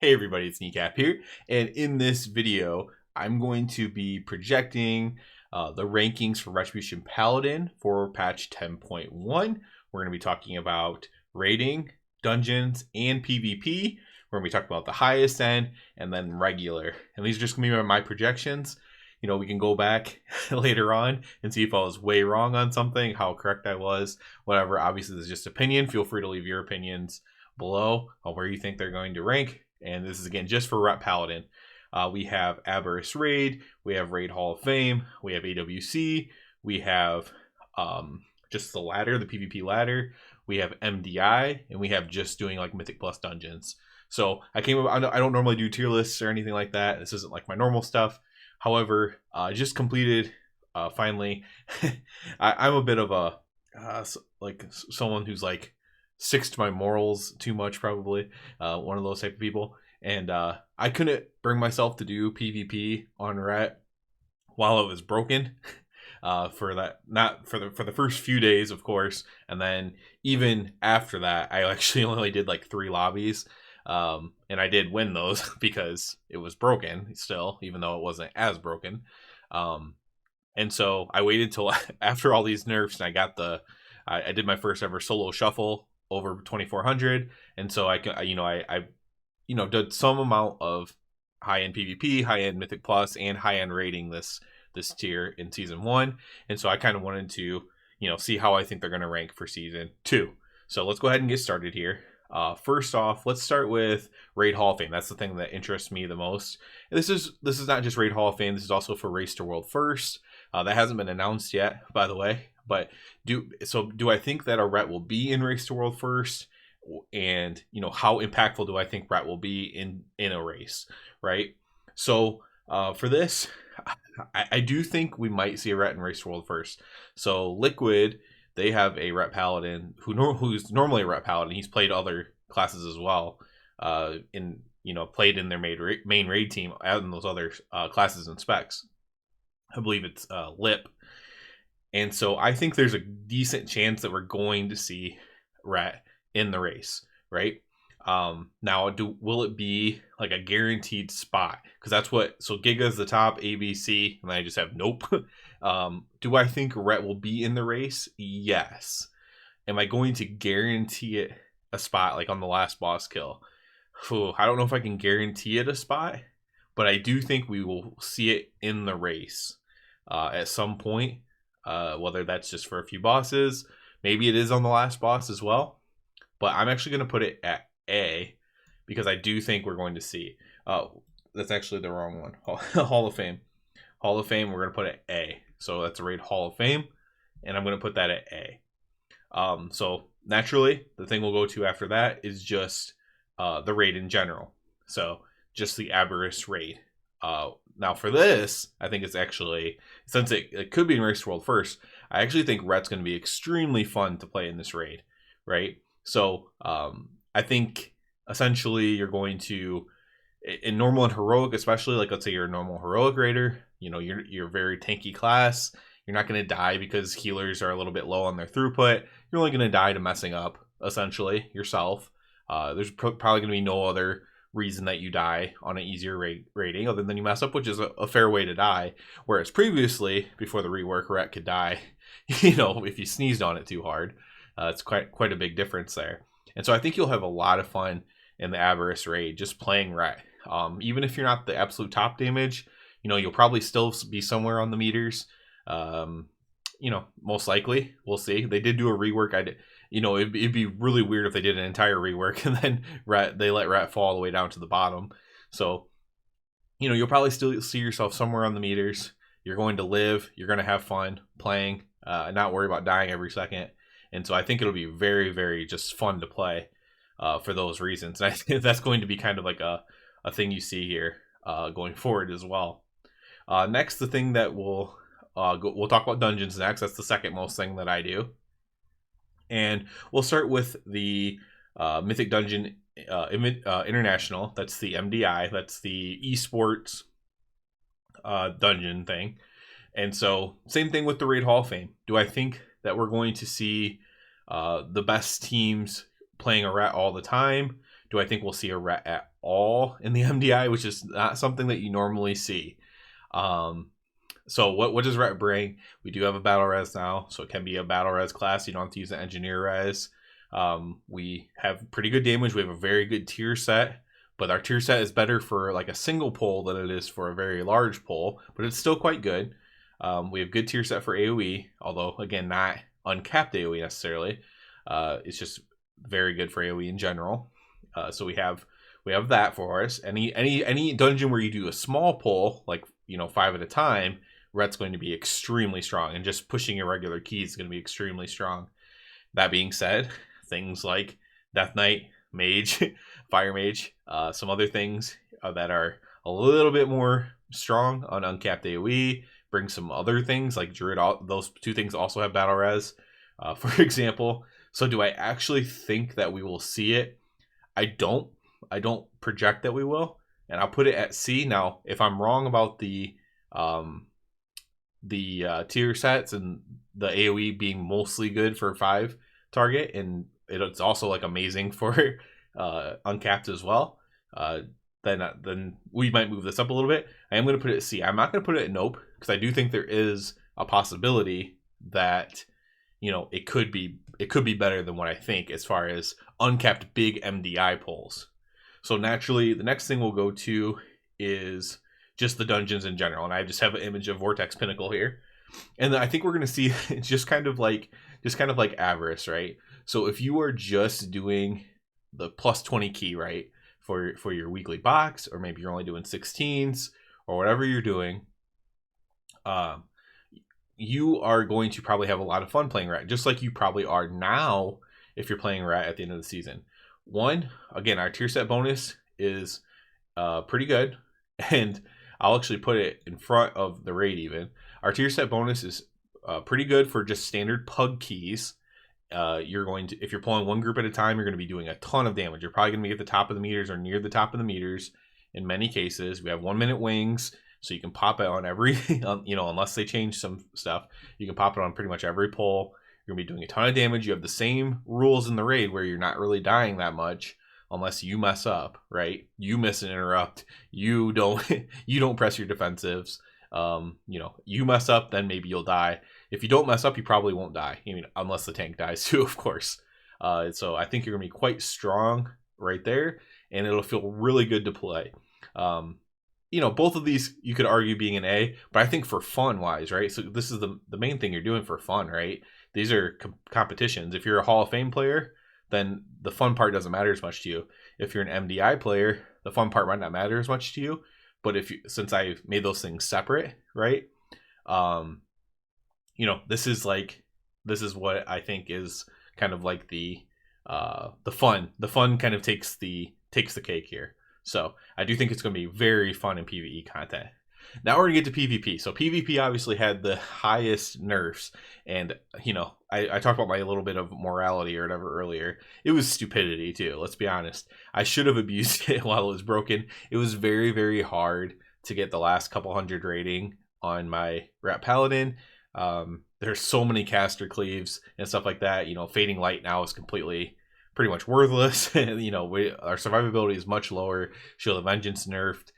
Hey everybody, it's Kneecap here, and in this video, I'm going to be projecting the rankings for Retribution Paladin for patch 10.1. We're going to be talking about raiding, dungeons, and PvP. We're going to be talking about the highest end and then regular. And these are just going to be my projections. You know, we can go back later on and see if I was way wrong on something, how correct I was, whatever. Obviously, this is just opinion. Feel free to leave your opinions below on where you think they're going to rank. And this is again just for Rep Paladin. We have AWC Raid, we have Raid Hall of Fame, we have AWC, we have just the ladder, the PvP ladder, we have MDI, and we have just doing like Mythic Plus dungeons. So I don't normally do tier lists or anything like that. This isn't like my normal stuff. However, I just completed finally. I'm a bit of a someone who's like sticks to my morals too much, probably one of those type of people, and I couldn't bring myself to do PvP on Ret while it was broken for the first few days, of course, and then even after that I actually only did like 3 lobbies, and I did win those because it was broken still, even though it wasn't as broken, and so I waited till after all these nerfs, and I got I did my first ever solo shuffle over 2400, and so I did some amount of high-end PvP, high-end Mythic Plus, and high-end rating this tier in season 1, and so I kind of wanted to see how I think they're going to rank for season 2. So let's go ahead and get started here. First off, let's start with Raid Hall of Fame. That's the thing that interests me the most. This is not just Raid Hall of Fame. This is also for Race to World First. That hasn't been announced yet, by the way. But do I think that a Ret will be in Race to World First? And how impactful do I think Ret will be in a race, right? So for this, I do think we might see a Ret in Race to World First. So Liquid, they have a Ret Paladin who's normally a Ret Paladin. He's played other classes as well, played in their main raid team out in those other classes and specs. I believe it's Lip. And so I think there's a decent chance that we're going to see Ret in the race, right? Now, will it be like a guaranteed spot? Because that's so Giga's the top, ABC, and I just have nope. Do I think Ret will be in the race? Yes. Am I going to guarantee it a spot like on the last boss kill? I don't know if I can guarantee it a spot, but I do think we will see it in the race at some point. Whether that's just for a few bosses, maybe it is on the last boss as well, but I'm actually going to put it at A because I do think we're going to see. That's actually the wrong one. Hall of Fame. Hall of Fame, we're going to put it at A. So that's a Raid Hall of Fame, and I'm going to put that at A. So naturally, the thing we'll go to after that is just the raid in general. So just the AWC Raid. Now for this, I think it's actually, since it could be in Race to World First, I actually think Ret's going to be extremely fun to play in this raid, right? So I think essentially you're going to, in normal and heroic especially, like let's say you're a normal heroic raider, you're a very tanky class, you're not going to die because healers are a little bit low on their throughput, you're only going to die to messing up, essentially, yourself. There's probably going to be no other reason that you die on an easier rating other than you mess up, which is a fair way to die. Whereas previously, before the rework, Ret could die if you sneezed on it too hard. It's quite a big difference there. And so I think you'll have a lot of fun in the AWC Raid just playing Ret. Even if you're not the absolute top damage, you'll probably still be somewhere on the meters. Most likely. We'll see. They did do a rework. It'd be really weird if they did an entire rework and then they let Ret fall all the way down to the bottom. So, you'll probably still see yourself somewhere on the meters. You're going to live. You're going to have fun playing, not worry about dying every second. And so I think it'll be very, very just fun to play for those reasons. And I think that's going to be kind of like a thing you see here going forward as well. Next, the thing that we'll talk about dungeons next. That's the second most thing that I do. And we'll start with the Mythic Dungeon International. That's the MDI. That's the esports dungeon thing. And so same thing with the Raid Hall of Fame. Do I think that we're going to see the best teams playing a Ret all the time? Do I think we'll see a Ret at all in the MDI, which is not something that you normally see. So what does Ret bring? We do have a battle res now, so it can be a battle res class. You don't have to use the engineer res. We have pretty good damage. We have a very good tier set, but our tier set is better for like a single pull than it is for a very large pull, but it's still quite good. We have good tier set for AoE, although again, not uncapped AoE necessarily. It's just very good for AoE in general. So we have that for us. Any dungeon where you do a small pull, like 5 at a time, Ret's going to be extremely strong, and just pushing irregular keys is going to be extremely strong. That being said, things like Death Knight, Mage, Fire Mage, some other things that are a little bit more strong on uncapped AoE, bring some other things like Druid. Those two things also have battle res, for example. So do I actually think that we will see it? I don't project that we will, and I'll put it at C. Now, if I'm wrong about the tier sets and the AoE being mostly good for 5 target, and it's also like amazing for uncapped as well, then we might move this up a little bit. I am going to put it at C. I'm not going to put it at nope, because I do think there is a possibility that it could be better than what I think as far as uncapped big MDI pulls. So naturally, the next thing we'll go to is just the dungeons in general, and I just have an image of Vortex Pinnacle here, and I think we're going to see it's just kind of like Avarice, right? So if you are just doing the plus 20 key, right, for your weekly box, or maybe you're only doing 16s or whatever you're doing, you are going to probably have a lot of fun playing Rat, just like you probably are now if you're playing Rat at the end of the season. One, again, our tier set bonus is pretty good, and I'll actually put it in front of the raid even. Our tier set bonus is pretty good for just standard pug keys. You're going to, if you're pulling one group at a time, you're going to be doing a ton of damage. You're probably going to be at the top of the meters or near the top of the meters in many cases. We have 1 minute wings, so you can pop it on every, unless they change some stuff, you can pop it on pretty much every pull. You're going to be doing a ton of damage. You have the same rules in the raid where you're not really dying that much unless you mess up, right? You miss an interrupt. You don't press your defensives. You mess up, then maybe you'll die. If you don't mess up, you probably won't die. Unless the tank dies too, of course. So I think you're going to be quite strong right there, and it'll feel really good to play. Both of these you could argue being an A, but I think for fun wise, right? So this is the main thing you're doing for fun, right? These are competitions. If you're a Hall of Fame player, then the fun part doesn't matter as much to you. If you're an MDI player, the fun part might not matter as much to you. But since I made those things separate, right? This is what I think is kind of like the fun. The fun kind of takes the cake here. So I do think it's going to be very fun in PvE content. Now we're going to get to PvP. So PvP obviously had the highest nerfs, and I talked about my little bit of morality or whatever earlier. It was stupidity too. Let's be honest. I should have abused it while it was broken. It was very, very hard to get the last couple hundred rating on my Rat Paladin. There's so many caster cleaves and stuff like that. Fading Light now is pretty much worthless. Our survivability is much lower. Shield of Vengeance nerfed,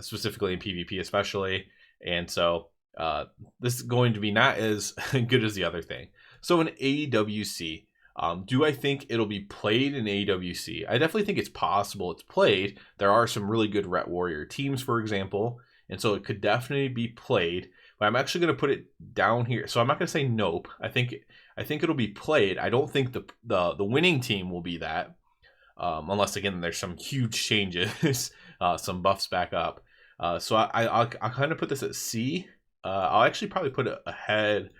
specifically in PvP especially. And so this is going to be not as good as the other thing. So in AWC, do I think it'll be played in AWC? I definitely think it's possible it's played. There are some really good Ret Warrior teams, for example, and so it could definitely be played. But I'm actually going to put it down here. So I'm not going to say nope. I think it'll be played. I don't think the winning team will be that, unless again there's some huge changes, some buffs back up. So I'll kind of put this at C. I'll actually probably put it ahead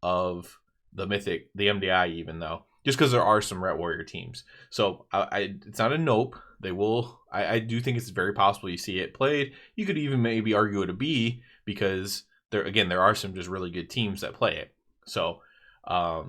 of the Mythic, the MDI even though, just because there are some Ret Warrior teams. So it's not a nope. They will. I do think it's very possible you see it played. You could even maybe argue it a B because there are some just really good teams that play it. So I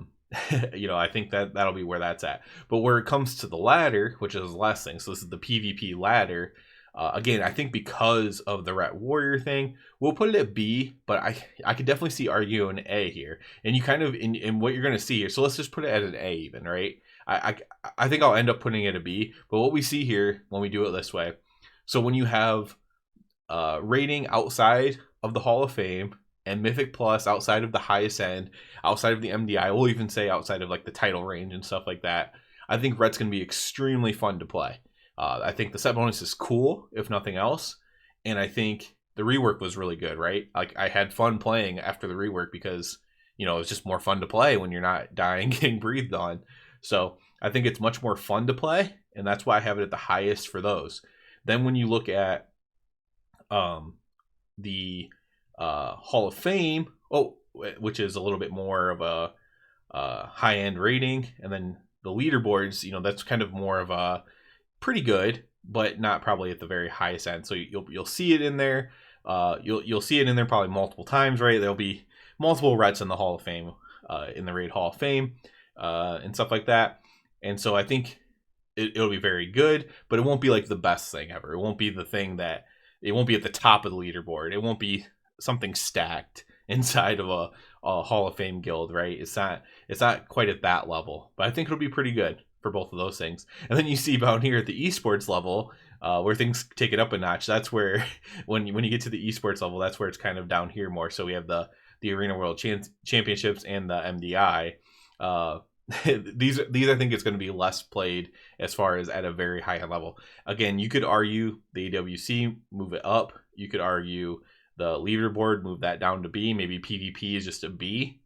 think that'll be where that's at. But where it comes to the ladder, which is the last thing, so this is the PvP ladder, Again, I think because of the Ret Warrior thing, we'll put it at B, but I could definitely see RU an A here. And you kind of, in what you're going to see here, so let's just put it at an A even, right? I think I'll end up putting it a B, but what we see here when we do it this way, so when you have rating outside of the Hall of Fame and Mythic Plus outside of the highest end, outside of the MDI, we'll even say outside of like the title range and stuff like that, I think Ret's going to be extremely fun to play. I think the set bonus is cool, if nothing else, and I think the rework was really good, right? Like, I had fun playing after the rework because, you know, it's just more fun to play when you're not dying getting breathed on. So I think it's much more fun to play, and that's why I have it at the highest for those. Then when you look at the Hall of Fame, which is a little bit more of a high-end rating, and then the leaderboards, you know, that's kind of more of a pretty good, but not probably at the very highest end. So you'll see it in there. You'll see it in there probably multiple times, right? There'll be multiple Rets in the Hall of Fame, in the Raid Hall of Fame, and stuff like that. And so I think it'll be very good, but it won't be like the best thing ever. It won't be the thing that, it won't be at the top of the leaderboard. It won't be something stacked inside of a Hall of Fame guild, right? It's not quite at that level, but I think it'll be pretty good for both of those things. And then you see down here at the esports level, where things take it up a notch. That's where when you get to the esports level, that's where it's kind of down here more. So we have the Arena World Championships and the MDI. These I think it's going to be less played as far as at a very high level. Again, you could argue the AWC, move it up. You could argue the leaderboard, move that down to B. Maybe PvP is just a B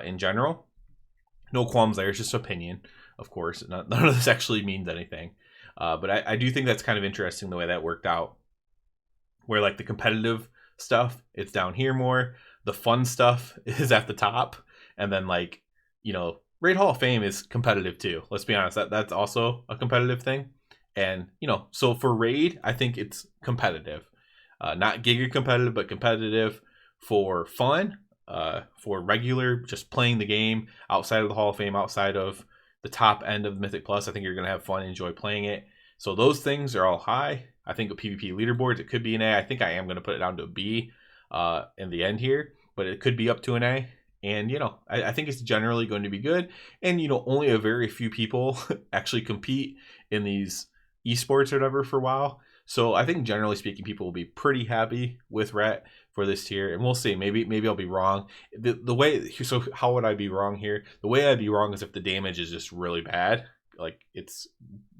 in general. No qualms there. It's just opinion, of course. None of this actually means anything. But I do think that's kind of interesting the way that worked out. Where like the competitive stuff, it's down here more. The fun stuff is at the top. And then like, you know, Raid Hall of Fame is competitive too. Let's be honest. That's also a competitive thing. And, you know, so for Raid, I think it's competitive. Not giga competitive, but competitive for fun. For regular, just playing the game outside of the Hall of Fame, outside of the top end of the Mythic Plus, I think you're going to have fun and enjoy playing it. So those things are all high. I think with PvP leaderboards, it could be an A. I think I am going to put it down to a B in the end here, but it could be up to an A. And, you know, I think it's generally going to be good. And, you know, only a very few people actually compete in these esports or whatever for a while. So I think generally speaking, people will be pretty happy with Ret for this tier, and we'll see. Maybe I'll be wrong. The way, so how would I be wrong here? The way I'd be wrong is if the damage is just really bad, like it's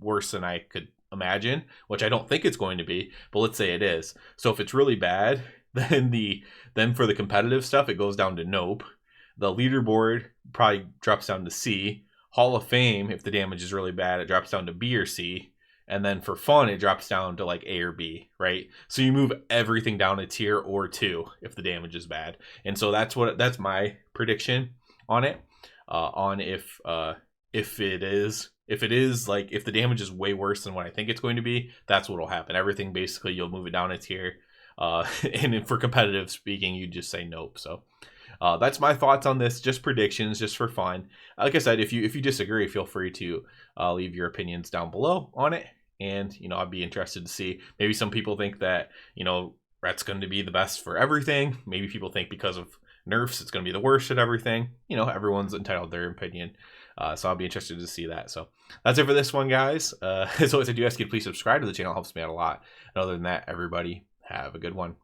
worse than I could imagine, which I don't think it's going to be, but let's say it is. So if it's really bad, then for the competitive stuff, it goes down to nope. The leaderboard probably drops down to C. Hall of Fame, if the damage is really bad, it drops down to B or C. And then for fun, it drops down to like A or B, right? So you move everything down a tier or two if the damage is bad. And so that's my prediction on it. On if it is like, if the damage is way worse than what I think it's going to be, that's what will happen. Everything basically, you'll move it down a tier. And for competitive speaking, you just say nope. So that's my thoughts on this, just predictions, just for fun. Like I said, if you disagree, feel free to leave your opinions down below on it. And, you know, I'd be interested to see. Maybe some people think that, you know, Ret's going to be the best for everything. Maybe people think because of nerfs, it's going to be the worst at everything. You know, everyone's entitled to their opinion. So I'll be interested to see that. So that's it for this one, guys. As always, I do ask you to please subscribe to the channel. It helps me out a lot. And other than that, everybody have a good one.